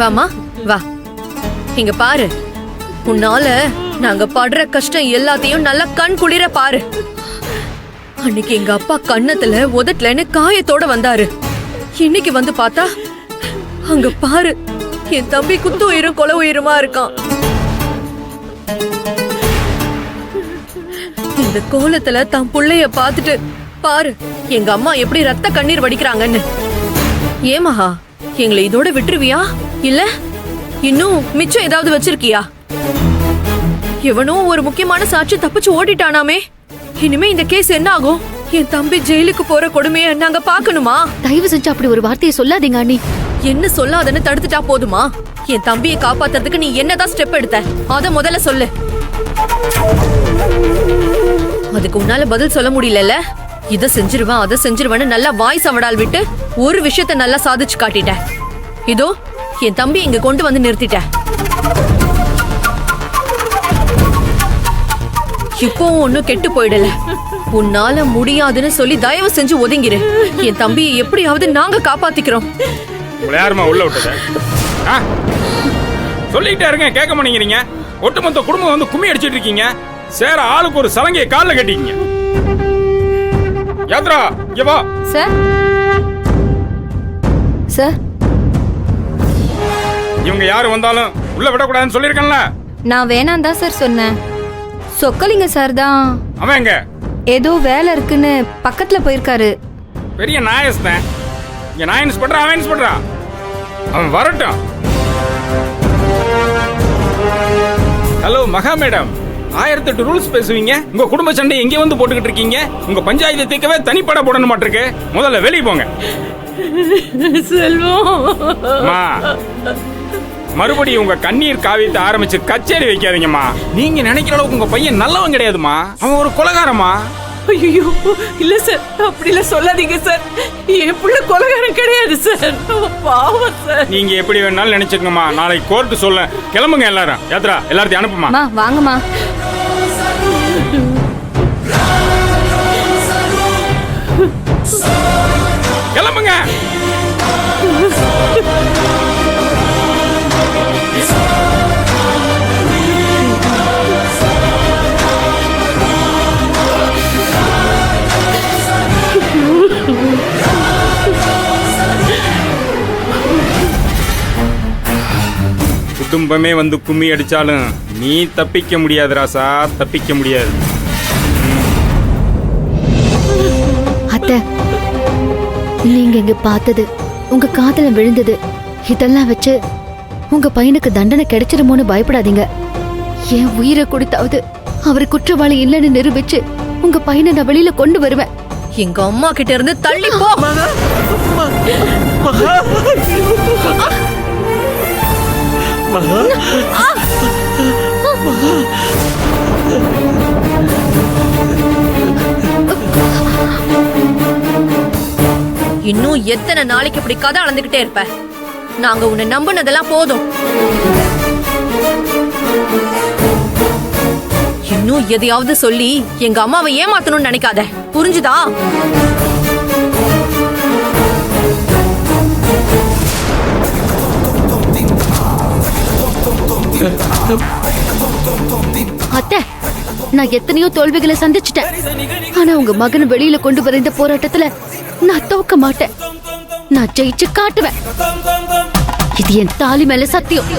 வாமா வா, இங்க பாரு. உன்னால நாங்க படுற கஷ்டம் எல்லாத்தையும் நல்லா கண் குளிர பாரு. அன்னைக்கு எங்க அப்பா கண்ணத்துல உதட்டலன்னு காயத்தோட வந்தாரு. இன்னைக்கு வந்து பார்த்தா அங்க பாரு, என் தம்பி குத்து உயிரும் கொலை உயிருமா இருக்கான். இந்த கோலத்துல தன் புள்ளைய பாத்துட்டு பாரு எங்க அம்மா எப்படி ரத்த கண்ணீர் வடிக்கிறாங்கன்னு. ஏமஹா, எங்களை இதோட விட்டுருவியா இல்ல இன்னும் மிச்சம் ஏதாவது வச்சிருக்கியா? எவனோ ஒரு முக்கியமான சாட்சி தப்பிச்சு ஓடிட்டானாமே. இனிமே இந்த கேஸ் என்ன ஆகும்? என் தம்பி ஜெயிலுக்கு போற கொடுமைய நாங்க பாக்கணுமா? தயவு செஞ்சு அப்படி ஒரு வார்த்தையை சொல்லாதீங்க அண்ணி. என்ன சொல்லாதன்னு தடுத்துட்டா போதுமா? என் தம்பியை காப்பாத்துறதுக்கு நீ என்னதான் ஸ்டெப் எடுத்த அத முதல்ல சொல்லு. அதுக்கு உன்னால பதில் சொல்ல முடியல. இத செஞ்சிருவேன் அத செஞ்சிருவேன்னு நல்லா வாய் சவடால் விட்டு ஒரு விஷயத்த நல்லா சாதிச்சு காட்டிட்ட. இதோ என் தம்பி இங்க கொண்டு வந்து நிறுத்திட்ட. இப்போ ஒன்னும் கெட்டு போயிடல. உன்னால முடியாதுன்னு சொல்லி தயவு செஞ்சு ஒதுங்கிரு. என் தம்பியை எப்படியாவது நாங்க காப்பாத்திக்கிறோம். யாருமா உள்ள விட்டது? சொல்லிட்டே இருக்கேன், கேட்க மாட்டேங்கிறீங்க. ஒட்டுமொத்த குடும்பம் வந்து கும்மி அடிச்சிட்டு இருக்கீங்க. சேர ஆளுக்கு ஒரு சலங்கையை காலில் கட்டிக்கீங்க. யாத்ரா இங்க வா. சார் சார், இவங்க யாரு வந்தாலும் உள்ள விடக்கூடாதுன்னு சொல்லியிருக்கேன்ல. நான் வேணாம் தான் சார் சொன்னேன். சொக்கலிங்க சார் தான். அவன் எங்க? ஏதோ வேலை இருக்குன்னு பக்கத்துல போயிருக்காரு. பெரிய நாயஸ் தான். இங்க நான் இன்ஸ்பெக்டர், அவன் இன்ஸ்பெக்டரா? அவன் வரட்டும். ஹலோ மகா மேடம், 1008 ரூல்ஸ் பேசுவீங்க. உங்க குடும்ப சண்டை எங்கே வந்து போட்டுக்கிட்டு இருக்கீங்க? உங்க பஞ்சாயத்தை தீர்க்கவே தனிப்பட போடணும் மாட்டிருக்கு. முதல்ல வெளியே போங்க. மறுபடியும் உங்க கண்ணீர் காவியத்தை ஆரம்பிச்சு கச்சேரி வைக்காதீங்கம்மா. நீங்க நினைக்கிற அளவுக்கு உங்க பையன் நல்லவன் கிடையாதுமா. அவன் ஒரு கொலைகாரமா. ஐயோ இல்ல சார், அப்படிலாம் சொல்லாதீங்க சார். என் புள்ள கொலைகாரன் கிடையாது சார், பாவம் சார். நீங்க எப்படி வேணாலும் நினைச்சுக்கங்கம்மா. நாளைக்கு கோர்ட்டு சொல்ல. கிளம்புங்க எல்லாரும். யாத்ரா எல்லாத்தையும் அனுப்புமா. வாங்கம்மா. கிளம்புங்க. குடும்பமே வந்து கும்மி அடிச்சாலும் நீ தப்பிக்க முடியாது ராசா, தப்பிக்க முடியாது. அத்தை, நீங்க இங்க பார்த்தது, உங்க காதல விழுந்தது, இதெல்லாம் வச்சு உங்க பையனுக்கு தண்டனை கிடைச்சிருமோன்னு பயப்படாதீங்க. என் உயிரை கொடுத்தாவது அவர் குற்றவாளி இல்லைன்னு நிரூபிச்சு உங்க பையனை நான் வெளியில கொண்டு வருவேன். எங்க அம்மா கிட்ட இருந்து தள்ளி போ. இன்னும் எத்தனை நாளைக்கு இப்படி கதை அளந்துகிட்டே இருப்ப? நாங்க உன்னை நம்பினதெல்லாம் போதும். இன்னும் எதையாவது சொல்லி எங்க அம்மாவை ஏமாத்தணும்னு நினைக்காத, புரிஞ்சுதா? அத்தை, நான் எத்தனையோ தோல்விகளை சந்திச்சிட்டேன். ஆனா உங்க மகன் வெளியில கொண்டு வர இந்த போராட்டத்துல நான் தோக்க மாட்டேன். நான் ஜெயிச்சு காட்டுவேன். இது என் தாலி மேல சத்தியம்.